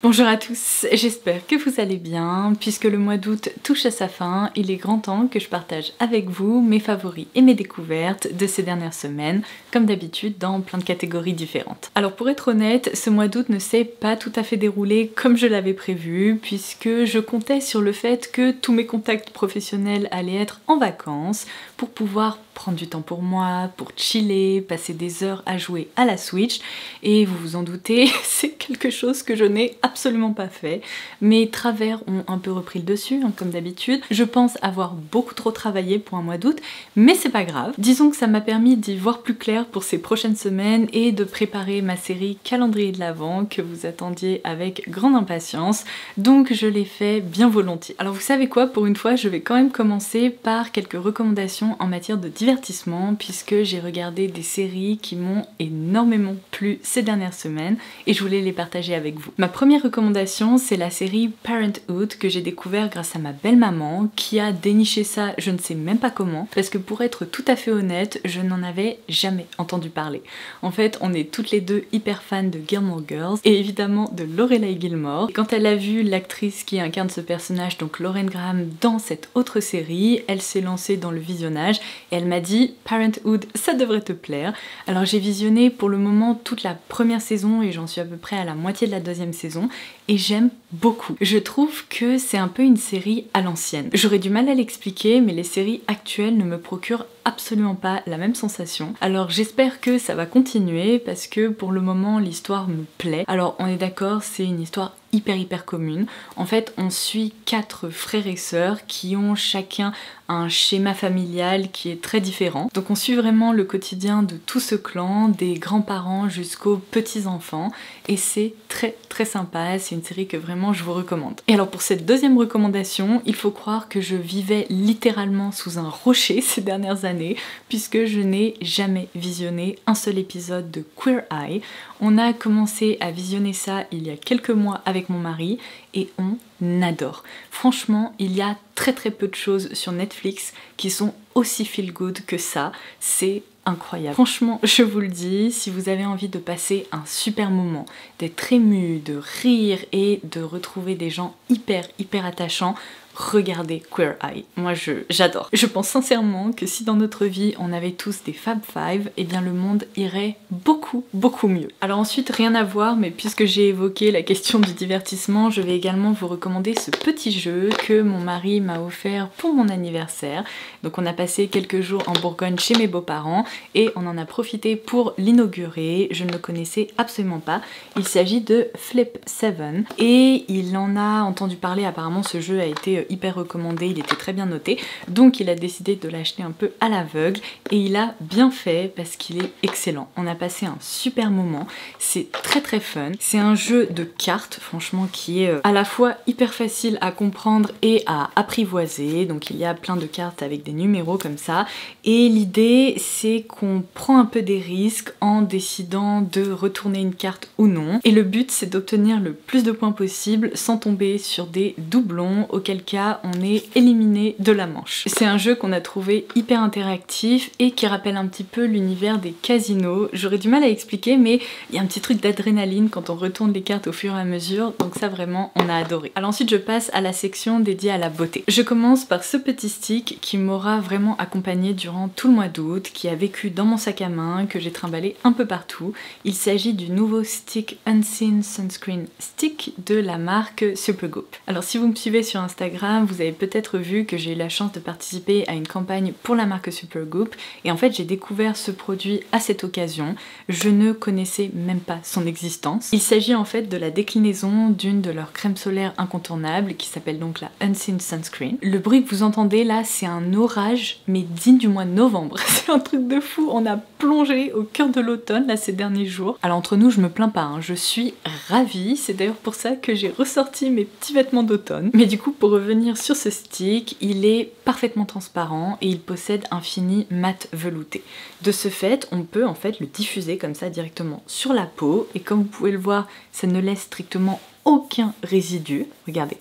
Bonjour à tous, j'espère que vous allez bien. Puisque le mois d'août touche à sa fin, il est grand temps que je partage avec vous mes favoris et mes découvertes de ces dernières semaines, comme d'habitude dans plein de catégories différentes. Alors pour être honnête, ce mois d'août ne s'est pas tout à fait déroulé comme je l'avais prévu, puisque je comptais sur le fait que tous mes contacts professionnels allaient être en vacances pour pouvoir prendre du temps pour moi, pour chiller, passer des heures à jouer à la Switch, et vous vous en doutez, c'est quelque chose que je n'ai absolument pas fait. Mes travers ont un peu repris le dessus, hein, comme d'habitude. Je pense avoir beaucoup trop travaillé pour un mois d'août, mais c'est pas grave. Disons que ça m'a permis d'y voir plus clair pour ces prochaines semaines et de préparer ma série Calendrier de l'Avent que vous attendiez avec grande impatience, donc je l'ai fait bien volontiers. Alors vous savez quoi, pour une fois, je vais quand même commencer par quelques recommandations en matière de divertissement, puisque j'ai regardé des séries qui m'ont énormément plu ces dernières semaines et je voulais les partager avec vous. Ma première recommandation, c'est la série Parenthood que j'ai découvert grâce à ma belle-maman qui a déniché ça je ne sais même pas comment, parce que pour être tout à fait honnête, je n'en avais jamais entendu parler. En fait, on est toutes les deux hyper fans de Gilmore Girls et évidemment de Lorelai Gilmore. Et quand elle a vu l'actrice qui incarne ce personnage, donc Lauren Graham, dans cette autre série, elle s'est lancée dans le visionnage et elle m'a dit Parenthood, ça devrait te plaire. Alors j'ai visionné pour le moment toute la première saison et j'en suis à peu près à la moitié de la deuxième saison et j'aime beaucoup. Je trouve que c'est un peu une série à l'ancienne. J'aurais du mal à l'expliquer, mais les séries actuelles ne me procurent absolument pas la même sensation. Alors j'espère que ça va continuer parce que pour le moment l'histoire me plaît. Alors on est d'accord, c'est une histoire hyper commune. En fait, on suit 4 frères et sœurs qui ont chacun un schéma familial qui est très différent. Donc on suit vraiment le quotidien de tout ce clan, des grands-parents jusqu'aux petits-enfants, et c'est très sympa, c'est une série que vraiment je vous recommande. Et alors pour cette deuxième recommandation, il faut croire que je vivais littéralement sous un rocher ces dernières années, puisque je n'ai jamais visionné un seul épisode de Queer Eye. On a commencé à visionner ça il y a quelques mois avec mon mari et on adore. Franchement, il y a très peu de choses sur Netflix qui sont aussi feel good que ça. C'est incroyable. Franchement, je vous le dis, si vous avez envie de passer un super moment, d'être ému, de rire et de retrouver des gens hyper attachants, regardez Queer Eye. Moi j'adore. Je pense sincèrement que si dans notre vie on avait tous des Fab Five, eh bien le monde irait beaucoup mieux. Alors ensuite, rien à voir, mais puisque j'ai évoqué la question du divertissement, je vais également vous recommander ce petit jeu que mon mari m'a offert pour mon anniversaire. Donc on a passé quelques jours en Bourgogne chez mes beaux-parents et on en a profité pour l'inaugurer. Je ne le connaissais absolument pas. Il s'agit de Flip 7 et il en a entendu parler. Apparemment ce jeu a été hyper recommandé, il était très bien noté, donc il a décidé de l'acheter un peu à l'aveugle et il a bien fait parce qu'il est excellent. On a passé un super moment, c'est très fun, c'est un jeu de cartes franchement qui est à la fois hyper facile à comprendre et à apprivoiser, donc il y a plein de cartes avec des numéros comme ça et l'idée c'est qu'on prend un peu des risques en décidant de retourner une carte ou non, et le but c'est d'obtenir le plus de points possible sans tomber sur des doublons, auquel cas on est éliminé de la manche. C'est un jeu qu'on a trouvé hyper interactif et qui rappelle un petit peu l'univers des casinos. J'aurais du mal à expliquer, mais il y a un petit truc d'adrénaline quand on retourne les cartes au fur et à mesure, donc ça vraiment on a adoré. Alors ensuite je passe à la section dédiée à la beauté. Je commence par ce petit stick qui m'aura vraiment accompagné durant tout le mois d'août, qui a vécu dans mon sac à main, que j'ai trimballé un peu partout. Il s'agit du nouveau stick Unseen Sunscreen Stick de la marque Supergoop. Alors si vous me suivez sur Instagram, vous avez peut-être vu que j'ai eu la chance de participer à une campagne pour la marque Supergoop et en fait j'ai découvert ce produit à cette occasion. Je ne connaissais même pas son existence. Il s'agit en fait de la déclinaison d'une de leurs crèmes solaires incontournables qui s'appelle donc la Unseen Sunscreen. Le bruit que vous entendez là, c'est un orage mais digne du mois de novembre. C'est un truc de fou, on a plongé au cœur de l'automne là ces derniers jours. Alors entre nous, je me plains pas, hein. Je suis ravie, c'est d'ailleurs pour ça que j'ai ressorti mes petits vêtements d'automne. Mais du coup, pour revenir sur ce stick, il est parfaitement transparent et il possède un fini mat velouté. De ce fait, on peut en fait le diffuser comme ça directement sur la peau et comme vous pouvez le voir, ça ne laisse strictement aucun résidu. Regardez.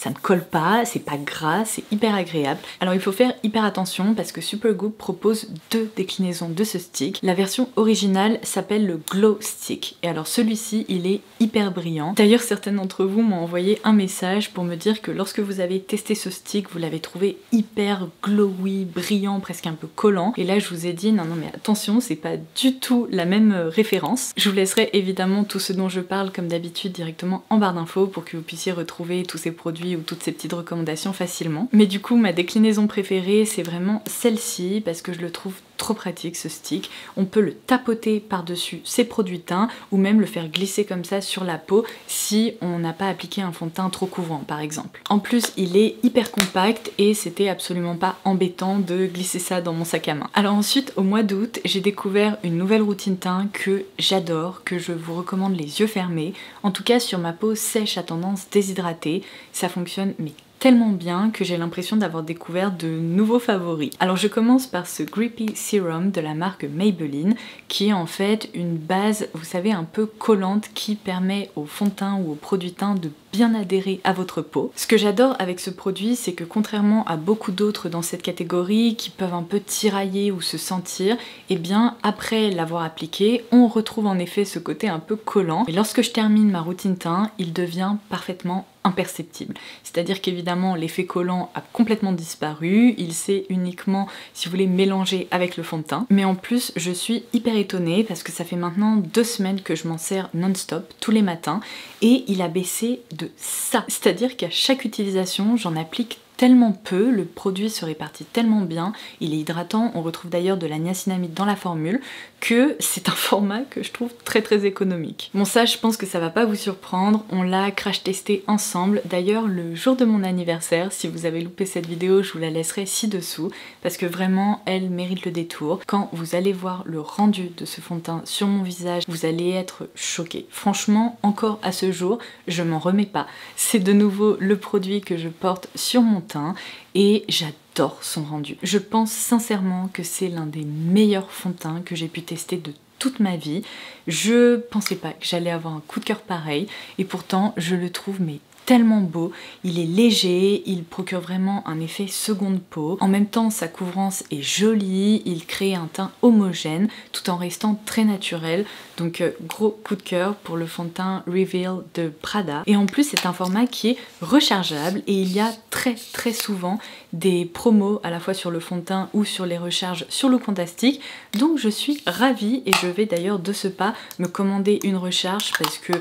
ça ne colle pas, c'est pas gras, c'est hyper agréable. Alors il faut faire hyper attention parce que Supergoop propose 2 déclinaisons de ce stick. La version originale s'appelle le Glow Stick et alors celui-ci il est hyper brillant. D'ailleurs certains d'entre vous m'ont envoyé un message pour me dire que lorsque vous avez testé ce stick, vous l'avez trouvé hyper glowy, brillant, presque un peu collant. Et là je vous ai dit non mais attention, c'est pas du tout la même référence. Je vous laisserai évidemment tout ce dont je parle comme d'habitude directement en barre d'infos pour que vous puissiez retrouver tous ces produits ou toutes ces petites recommandations facilement. Mais du coup ma déclinaison préférée c'est vraiment celle-ci parce que je le trouve trop pratique ce stick. On peut le tapoter par-dessus ses produits teints ou même le faire glisser comme ça sur la peau si on n'a pas appliqué un fond de teint trop couvrant par exemple. En plus il est hyper compact et c'était absolument pas embêtant de glisser ça dans mon sac à main. Alors ensuite au mois d'août j'ai découvert une nouvelle routine teint que j'adore, que je vous recommande les yeux fermés. En tout cas sur ma peau sèche à tendance déshydratée, ça fonctionne mais tellement bien que j'ai l'impression d'avoir découvert de nouveaux favoris. Alors je commence par ce Grippy Serum de la marque Maybelline qui est en fait une base, vous savez, un peu collante qui permet au fond de teint ou au produit teint de bien adhérer à votre peau. Ce que j'adore avec ce produit, c'est que contrairement à beaucoup d'autres dans cette catégorie qui peuvent un peu tirailler ou se sentir, et bien après l'avoir appliqué, on retrouve en effet ce côté un peu collant. Et lorsque je termine ma routine teint, il devient parfaitement imperceptible. C'est-à-dire qu'évidemment l'effet collant a complètement disparu, il s'est uniquement, si vous voulez, mélangé avec le fond de teint. Mais en plus je suis hyper étonnée parce que ça fait maintenant 2 semaines que je m'en sers non-stop tous les matins et il a baissé de ça. C'est-à-dire qu'à chaque utilisation j'en applique tellement peu, le produit se répartit tellement bien, il est hydratant, on retrouve d'ailleurs de la niacinamide dans la formule, que c'est un format que je trouve très économique. Bon ça je pense que ça va pas vous surprendre, on l'a crash testé ensemble, d'ailleurs le jour de mon anniversaire, si vous avez loupé cette vidéo je vous la laisserai ci-dessous, parce que vraiment elle mérite le détour. Quand vous allez voir le rendu de ce fond de teint sur mon visage, vous allez être choqués. Franchement, encore à ce jour, je m'en remets pas. C'est de nouveau le produit que je porte sur mon teint et j'adore son rendu. Je pense sincèrement que c'est l'un des meilleurs fonds de teint que j'ai pu tester de toute ma vie. Je pensais pas que j'allais avoir un coup de cœur pareil et pourtant je le trouve mais tellement beau, il est léger, il procure vraiment un effet seconde peau. En même temps, sa couvrance est jolie, il crée un teint homogène tout en restant très naturel. Donc gros coup de cœur pour le fond de teint Reveal de Prada. Et en plus, c'est un format qui est rechargeable et il y a très souvent des promos à la fois sur le fond de teint ou sur les recharges sur le Fantastique. Donc je suis ravie et je vais d'ailleurs de ce pas me commander une recharge parce que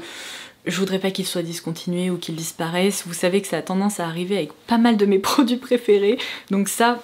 je voudrais pas qu'il soit discontinué ou qu'il disparaisse. Vous savez que ça a tendance à arriver avec pas mal de mes produits préférés. Donc ça,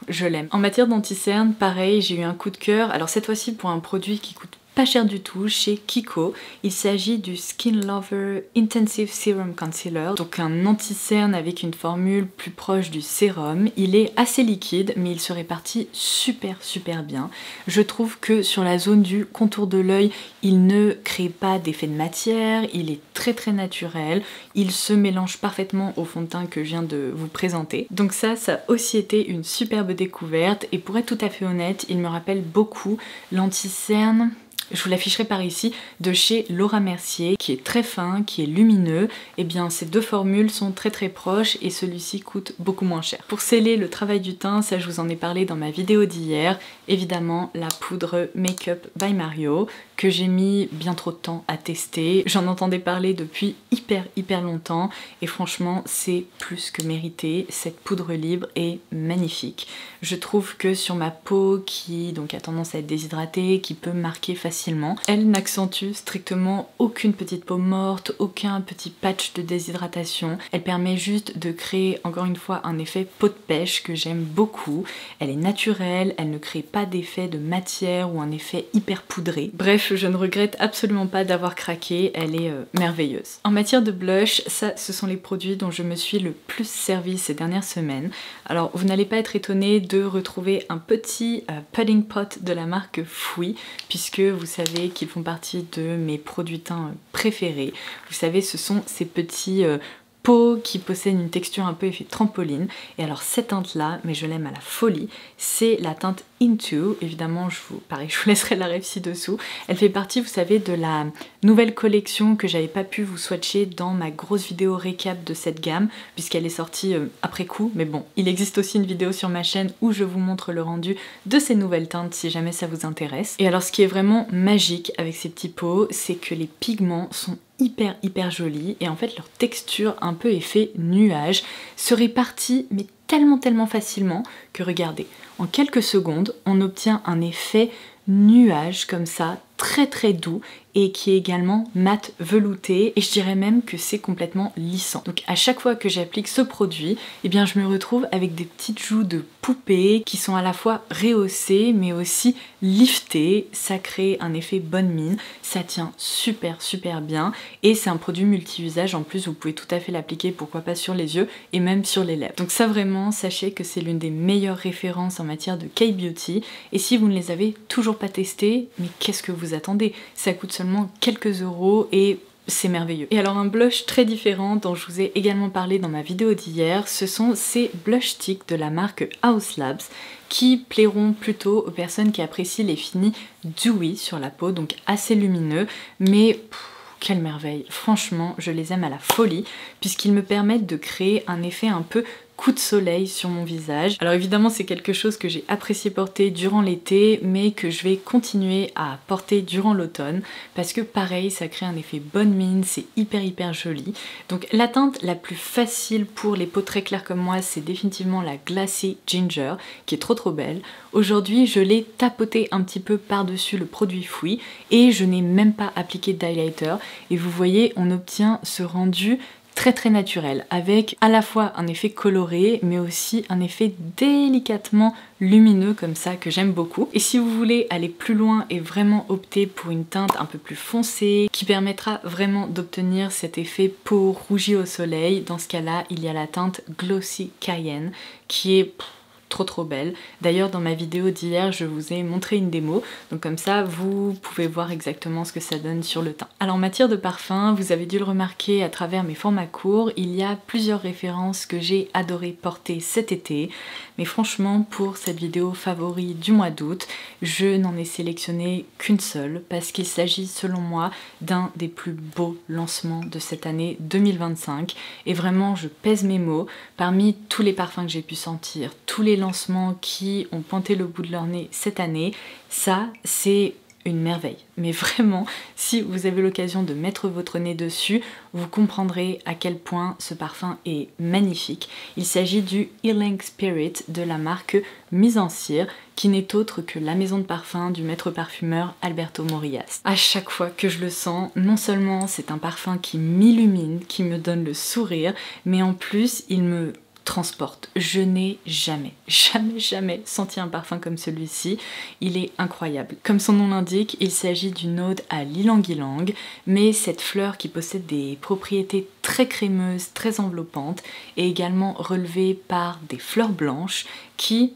je l'aime. En matière d'anti-cerne, pareil, j'ai eu un coup de cœur. Alors cette fois-ci pour un produit qui coûte pas cher du tout chez Kiko. Il s'agit du Skin Lover Intensive Serum Concealer, donc un anti-cerne avec une formule plus proche du sérum. Il est assez liquide mais il se répartit super bien. Je trouve que sur la zone du contour de l'œil, il ne crée pas d'effet de matière, il est très naturel, il se mélange parfaitement au fond de teint que je viens de vous présenter. Donc ça a aussi été une superbe découverte et pour être tout à fait honnête, il me rappelle beaucoup l'anti-cerne, je vous l'afficherai par ici, de chez Laura Mercier, qui est très fin, qui est lumineux. Et bien ces deux formules sont très proches et celui-ci coûte beaucoup moins cher. Pour sceller le travail du teint, ça je vous en ai parlé dans ma vidéo d'hier, évidemment la poudre Make Up by Mario, que j'ai mis bien trop de temps à tester. J'en entendais parler depuis hyper longtemps et franchement c'est plus que mérité. Cette poudre libre est magnifique. Je trouve que sur ma peau qui donc a tendance à être déshydratée, qui peut marquer facilement, elle n'accentue strictement aucune petite peau morte, aucun petit patch de déshydratation. Elle permet juste de créer encore une fois un effet peau de pêche que j'aime beaucoup. Elle est naturelle, elle ne crée pas d'effet de matière ou un effet hyper poudré. Bref, je ne regrette absolument pas d'avoir craqué, elle est merveilleuse. En matière de blush, ça ce sont les produits dont je me suis le plus servi ces dernières semaines. Alors vous n'allez pas être étonné de retrouver un petit pudding pot de la marque Fouille, puisque vous savez qu'ils font partie de mes produits teints préférés. Vous savez, ce sont ces petits peau qui possède une texture un peu effet trampoline. Et alors cette teinte là, mais je l'aime à la folie, c'est la teinte Into. Évidemment pareil, je vous laisserai la ref ci-dessous. Elle fait partie, vous savez, de la nouvelle collection que j'avais pas pu vous swatcher dans ma grosse vidéo récap de cette gamme, puisqu'elle est sortie après coup. Mais bon, il existe aussi une vidéo sur ma chaîne où je vous montre le rendu de ces nouvelles teintes si jamais ça vous intéresse. Et alors ce qui est vraiment magique avec ces petits pots, c'est que les pigments sont hyper jolis et en fait leur texture un peu effet nuage se répartit mais tellement facilement que regardez, en quelques secondes on obtient un effet nuage comme ça, très doux et qui est également mat velouté et je dirais même que c'est complètement lissant. Donc à chaque fois que j'applique ce produit, eh bien je me retrouve avec des petites joues de poupée qui sont à la fois rehaussées mais aussi liftées. Ça crée un effet bonne mine, ça tient super bien et c'est un produit multi-usage en plus, vous pouvez tout à fait l'appliquer pourquoi pas sur les yeux et même sur les lèvres. Donc ça vraiment, sachez que c'est l'une des meilleures références en matière de K-Beauty et si vous ne les avez toujours pas testés, mais qu'est-ce que vous attendez? Ça coûte seulement quelques euros et c'est merveilleux. Et alors un blush très différent dont je vous ai également parlé dans ma vidéo d'hier, ce sont ces blush sticks de la marque Haus Labs qui plairont plutôt aux personnes qui apprécient les finis dewy sur la peau, donc assez lumineux, mais quelle merveille, franchement je les aime à la folie puisqu'ils me permettent de créer un effet un peu coup de soleil sur mon visage. Alors évidemment c'est quelque chose que j'ai apprécié porter durant l'été mais que je vais continuer à porter durant l'automne parce que pareil ça crée un effet bonne mine, c'est hyper joli. Donc la teinte la plus facile pour les peaux très claires comme moi c'est définitivement la Glassy Ginger qui est trop belle. Aujourd'hui je l'ai tapoté un petit peu par dessus le produit fouille et je n'ai même pas appliqué d'highlighter et vous voyez on obtient ce rendu très naturel avec à la fois un effet coloré mais aussi un effet délicatement lumineux comme ça que j'aime beaucoup. Et si vous voulez aller plus loin et vraiment opter pour une teinte un peu plus foncée qui permettra vraiment d'obtenir cet effet peau rougie au soleil, dans ce cas là il y a la teinte Glossy Cayenne qui est trop belle. D'ailleurs dans ma vidéo d'hier je vous ai montré une démo, donc comme ça vous pouvez voir exactement ce que ça donne sur le teint. Alors en matière de parfum, vous avez dû le remarquer à travers mes formats courts, il y a plusieurs références que j'ai adoré porter cet été, mais franchement pour cette vidéo favori du mois d'août, je n'en ai sélectionné qu'une seule parce qu'il s'agit selon moi d'un des plus beaux lancements de cette année 2025 et vraiment je pèse mes mots, parmi tous les parfums que j'ai pu sentir, tous les lancements qui ont pointé le bout de leur nez cette année, ça c'est une merveille. Mais vraiment, si vous avez l'occasion de mettre votre nez dessus, vous comprendrez à quel point ce parfum est magnifique. Il s'agit du Healing Spirit de la marque Mise en Cire, qui n'est autre que la maison de parfum du maître parfumeur Alberto Morillas. À chaque fois que je le sens, non seulement c'est un parfum qui m'illumine, qui me donne le sourire, mais en plus il me transporte. Je n'ai jamais senti un parfum comme celui-ci. Il est incroyable. Comme son nom l'indique, il s'agit d'une ode à l'ylang-ylang, mais cette fleur qui possède des propriétés très crémeuses, très enveloppantes, est également relevée par des fleurs blanches qui,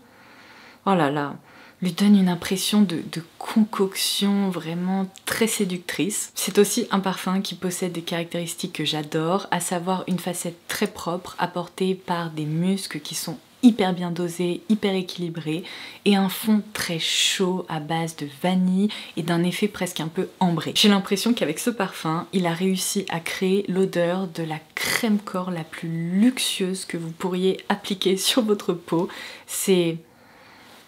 oh là là, lui donne une impression de concoction vraiment très séductrice. C'est aussi un parfum qui possède des caractéristiques que j'adore, à savoir une facette très propre apportée par des muscs qui sont hyper bien dosés, hyper équilibrés et un fond très chaud à base de vanille et d'un effet presque un peu ambré. J'ai l'impression qu'avec ce parfum, il a réussi à créer l'odeur de la crème corps la plus luxueuse que vous pourriez appliquer sur votre peau. C'est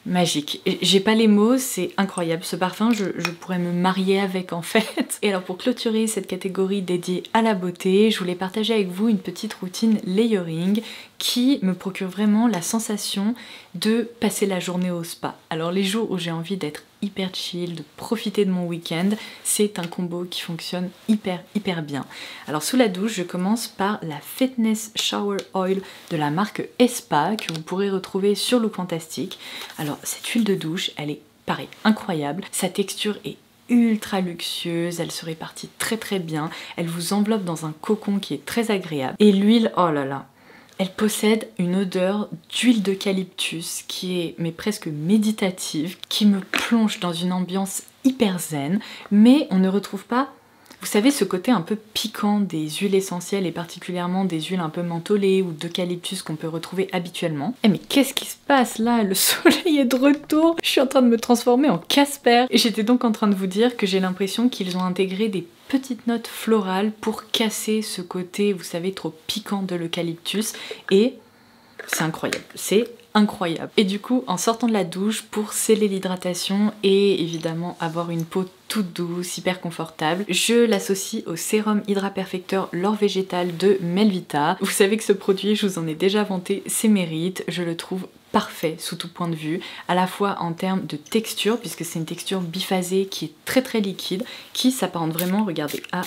magique. J'ai pas les mots, c'est incroyable. Ce parfum, je pourrais me marier avec en fait. Et alors pour clôturer cette catégorie dédiée à la beauté, je voulais partager avec vous une petite routine layering qui me procure vraiment la sensation de passer la journée au spa. Alors les jours où j'ai envie d'être hyper chill, de profiter de mon week-end, c'est un combo qui fonctionne hyper bien. Alors sous la douche, je commence par la Fitness Shower Oil de la marque Espa que vous pourrez retrouver sur Lookfantastic. Alors cette huile de douche, elle est pareil, incroyable. Sa texture est ultra luxueuse, elle se répartit très bien, elle vous enveloppe dans un cocon qui est très agréable. Et l'huile, oh là là, elle possède une odeur d'huile d'eucalyptus qui est mais presque méditative, qui me plonge dans une ambiance hyper zen, mais on ne retrouve pas Vous savez, ce côté un peu piquant des huiles essentielles et particulièrement des huiles un peu mentholées ou d'eucalyptus qu'on peut retrouver habituellement. Eh mais qu'est-ce qui se passe là? Le soleil est de retour. Je suis en train de me transformer en Casper. Et j'étais donc en train de vous dire que j'ai l'impression qu'ils ont intégré des petites notes florales pour casser ce côté, vous savez, trop piquant de l'eucalyptus. Et c'est incroyable. C'est incroyable. Et du coup, en sortant de la douche, pour sceller l'hydratation et évidemment avoir une peau toute douce, hyper confortable, je l'associe au sérum Hydra Perfector L'Or Végétal de Melvita. Vous savez que ce produit, je vous en ai déjà vanté ses mérites, je le trouve parfait sous tout point de vue, à la fois en termes de texture, puisque c'est une texture biphasée qui est très liquide, qui s'apparente vraiment, regardez, à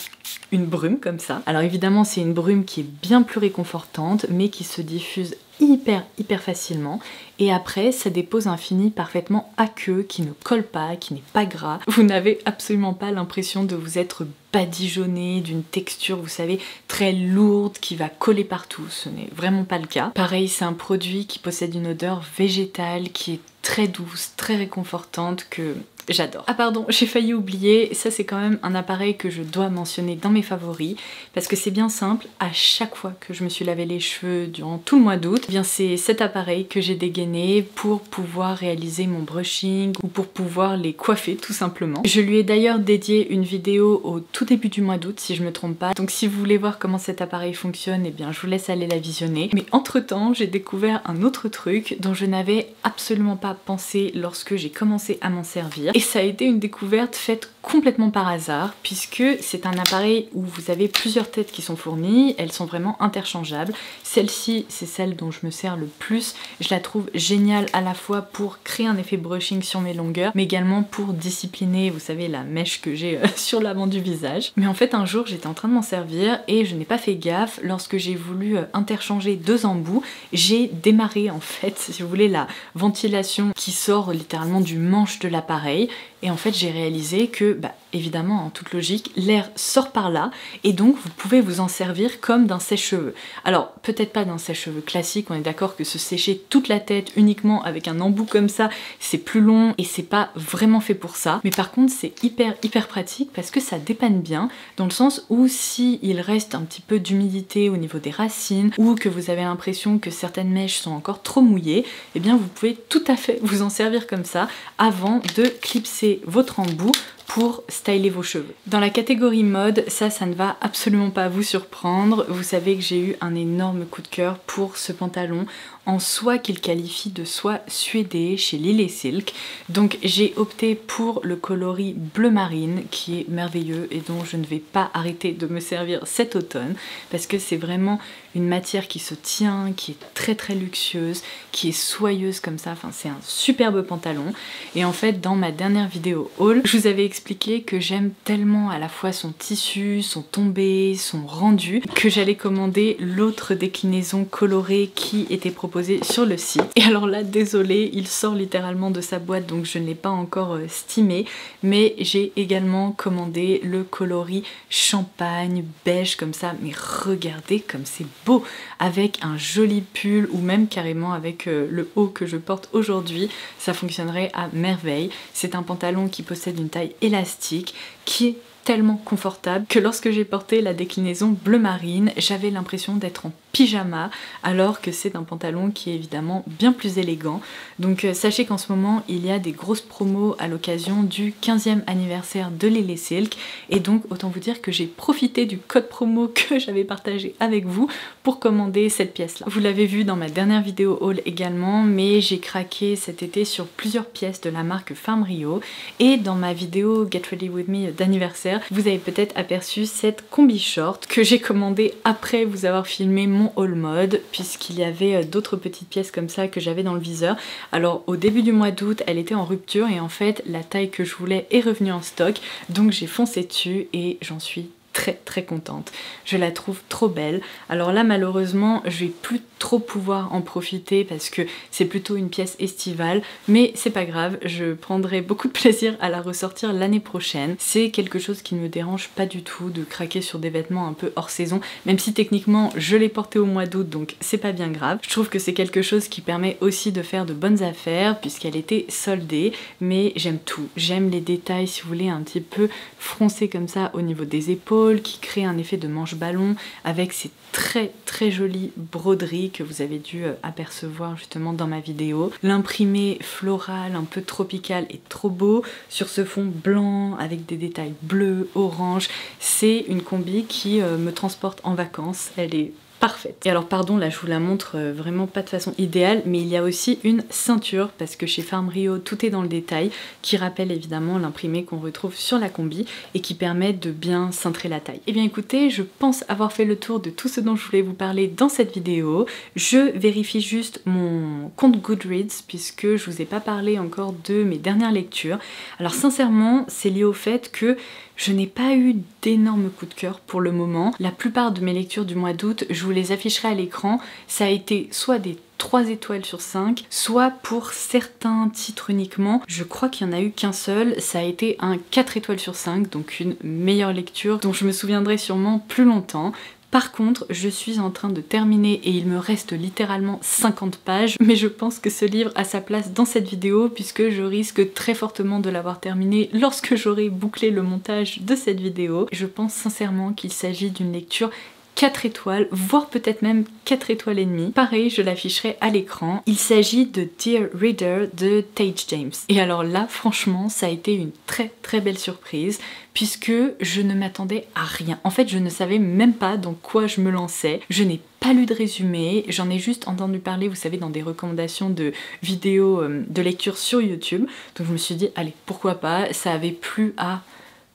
une brume comme ça. Alors évidemment c'est une brume qui est bien plus réconfortante, mais qui se diffuse hyper facilement, et après ça dépose un fini parfaitement aqueux, qui ne colle pas, qui n'est pas gras. Vous n'avez absolument pas l'impression de vous être badigeonné d'une texture, vous savez, très lourde, qui va coller partout. Ce n'est vraiment pas le cas. Pareil, c'est un produit qui possède une odeur végétale qui est très douce, très réconfortante, que j'adore. Ah pardon, j'ai failli oublier, ça c'est quand même un appareil que je dois mentionner dans mes favoris, parce que c'est bien simple, à chaque fois que je me suis lavé les cheveux durant tout le mois d'août, eh bien c'est cet appareil que j'ai dégainé pour pouvoir réaliser mon brushing ou pour pouvoir les coiffer tout simplement. Je lui ai d'ailleurs dédié une vidéo au tout début du mois d'août si je me trompe pas, donc si vous voulez voir comment cet appareil fonctionne, eh bien je vous laisse aller la visionner. Mais entre temps, j'ai découvert un autre truc dont je n'avais absolument pas pensé lorsque j'ai commencé à m'en servir. Et ça a été une découverte faite complètement par hasard, puisque c'est un appareil où vous avez plusieurs têtes qui sont fournies, elles sont vraiment interchangeables. Celle-ci, c'est celle dont je me sers le plus. Je la trouve géniale à la fois pour créer un effet brushing sur mes longueurs, mais également pour discipliner, vous savez, la mèche que j'ai sur l'avant du visage. Mais en fait, un jour, j'étais en train de m'en servir et je n'ai pas fait gaffe. Lorsque j'ai voulu interchanger deux embouts, j'ai démarré en fait, si vous voulez, la ventilation qui sort littéralement du manche de l'appareil. Et en fait, j'ai réalisé que, évidemment, en toute logique, l'air sort par là, et donc vous pouvez vous en servir comme d'un sèche-cheveux. Alors, peut-être pas d'un sèche-cheveux classique, on est d'accord que se sécher toute la tête uniquement avec un embout comme ça, c'est plus long et c'est pas vraiment fait pour ça. Mais par contre, c'est hyper pratique parce que ça dépanne bien, dans le sens où si il reste un petit peu d'humidité au niveau des racines, ou que vous avez l'impression que certaines mèches sont encore trop mouillées, eh bien vous pouvez tout à fait vous en servir comme ça avant de clipser votre embout pour styler vos cheveux. Dans la catégorie mode, ça ne va absolument pas vous surprendre. Vous savez que j'ai eu un énorme coup de cœur pour ce pantalon en soie qu'il qualifie de soie suédée chez Lily Silk. Donc j'ai opté pour le coloris bleu marine qui est merveilleux et dont je ne vais pas arrêter de me servir cet automne parce que c'est vraiment une matière qui se tient, qui est très luxueuse, qui est soyeuse comme ça, enfin c'est un superbe pantalon. Et en fait dans ma dernière vidéo haul, je vous avais expliqué que j'aime tellement à la fois son tissu, son tombé, son rendu, que j'allais commander l'autre déclinaison colorée qui était proposée sur le site. Et alors là, désolée, il sort littéralement de sa boîte donc je ne l'ai pas encore steamé, mais j'ai également commandé le coloris champagne beige comme ça, mais regardez comme c'est beau, avec un joli pull ou même carrément avec le haut que je porte aujourd'hui, ça fonctionnerait à merveille. C'est un pantalon qui possède une taille élastique, qui est tellement confortable que lorsque j'ai porté la déclinaison bleu marine, j'avais l'impression d'être en pyjama alors que c'est un pantalon qui est évidemment bien plus élégant. Donc sachez qu'en ce moment il y a des grosses promos à l'occasion du 15e anniversaire de Lily Silk et donc autant vous dire que j'ai profité du code promo que j'avais partagé avec vous pour commander cette pièce là. Vous l'avez vu dans ma dernière vidéo haul également, mais j'ai craqué cet été sur plusieurs pièces de la marque Farm Rio et dans ma vidéo Get Ready With Me d'anniversaire, vous avez peut-être aperçu cette combi short que j'ai commandée après vous avoir filmé mon haul mode, puisqu'il y avait d'autres petites pièces comme ça que j'avais dans le viseur. Alors au début du mois d'août, elle était en rupture et en fait la taille que je voulais est revenue en stock, donc j'ai foncé dessus et j'en suis très contente. Je la trouve trop belle. Alors là malheureusement je vais plus trop pouvoir en profiter parce que c'est plutôt une pièce estivale, mais c'est pas grave, je prendrai beaucoup de plaisir à la ressortir l'année prochaine. C'est quelque chose qui ne me dérange pas du tout de craquer sur des vêtements un peu hors saison, même si techniquement je l'ai porté au mois d'août donc c'est pas bien grave. Je trouve que c'est quelque chose qui permet aussi de faire de bonnes affaires puisqu'elle était soldée, mais j'aime tout. J'aime les détails, si vous voulez, un petit peu froncés comme ça au niveau des épaules, qui crée un effet de manche ballon avec ces très jolies broderies que vous avez dû apercevoir justement dans ma vidéo. L'imprimé floral un peu tropical est trop beau sur ce fond blanc avec des détails bleus, orange. C'est une combi qui me transporte en vacances. Elle est parfaite. Et alors pardon, là je vous la montre vraiment pas de façon idéale, mais il y a aussi une ceinture parce que chez Farm Rio tout est dans le détail, qui rappelle évidemment l'imprimé qu'on retrouve sur la combi et qui permet de bien cintrer la taille. Et bien écoutez, je pense avoir fait le tour de tout ce dont je voulais vous parler dans cette vidéo. Je vérifie juste mon compte Goodreads puisque je vous ai pas parlé encore de mes dernières lectures. Alors sincèrement, c'est lié au fait que je n'ai pas eu d'énormes coups de cœur pour le moment. La plupart de mes lectures du mois d'août, je vous les afficherai à l'écran. Ça a été soit des 3 étoiles sur 5, soit pour certains titres uniquement, je crois qu'il n'y en a eu qu'un seul, ça a été un 4 étoiles sur 5, donc une meilleure lecture dont je me souviendrai sûrement plus longtemps. Par contre, je suis en train de terminer et il me reste littéralement 50 pages, mais je pense que ce livre a sa place dans cette vidéo puisque je risque très fortement de l'avoir terminé lorsque j'aurai bouclé le montage de cette vidéo. Je pense sincèrement qu'il s'agit d'une lecture 4 étoiles, voire peut-être même 4 étoiles et demie. Pareil, je l'afficherai à l'écran. Il s'agit de Dear Reader de Tage James. Et alors là, franchement, ça a été une très belle surprise puisque je ne m'attendais à rien. En fait, je ne savais même pas dans quoi je me lançais. Je n'ai pas lu de résumé, j'en ai juste entendu parler, vous savez, dans des recommandations de vidéos de lecture sur YouTube. Donc je me suis dit, allez, pourquoi pas, ça avait plu à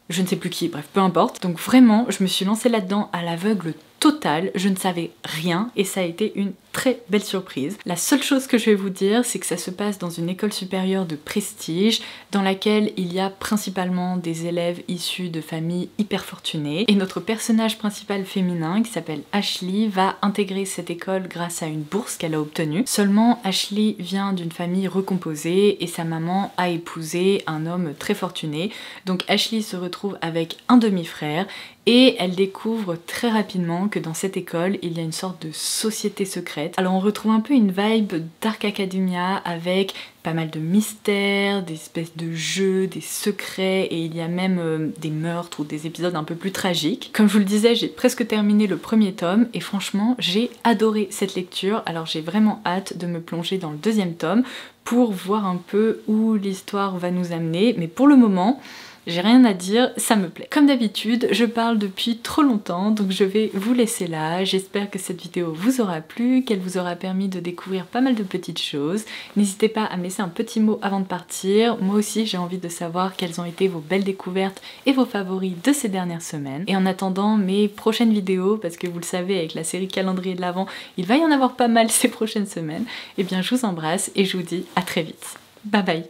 je ne sais plus qui, bref, peu importe. Donc vraiment, je me suis lancée là-dedans à l'aveugle total, je ne savais rien et ça a été une très belle surprise. La seule chose que je vais vous dire, c'est que ça se passe dans une école supérieure de prestige dans laquelle il y a principalement des élèves issus de familles hyper fortunées et notre personnage principal féminin qui s'appelle Ashley va intégrer cette école grâce à une bourse qu'elle a obtenue. Seulement Ashley vient d'une famille recomposée et sa maman a épousé un homme très fortuné, donc Ashley se retrouve avec un demi-frère et elle découvre très rapidement que dans cette école il y a une sorte de société secrète. Alors on retrouve un peu une vibe Dark Academia avec pas mal de mystères, des espèces de jeux, des secrets et il y a même des meurtres ou des épisodes un peu plus tragiques. Comme je vous le disais, j'ai presque terminé le premier tome et franchement j'ai adoré cette lecture. Alors j'ai vraiment hâte de me plonger dans le deuxième tome pour voir un peu où l'histoire va nous amener, mais pour le moment j'ai rien à dire, ça me plaît. Comme d'habitude, je parle depuis trop longtemps, donc je vais vous laisser là. J'espère que cette vidéo vous aura plu, qu'elle vous aura permis de découvrir pas mal de petites choses. N'hésitez pas à me laisser un petit mot avant de partir. Moi aussi, j'ai envie de savoir quelles ont été vos belles découvertes et vos favoris de ces dernières semaines. Et en attendant mes prochaines vidéos, parce que vous le savez, avec la série calendrier de l'Avent, il va y en avoir pas mal ces prochaines semaines, et bien je vous embrasse et je vous dis à très vite. Bye bye!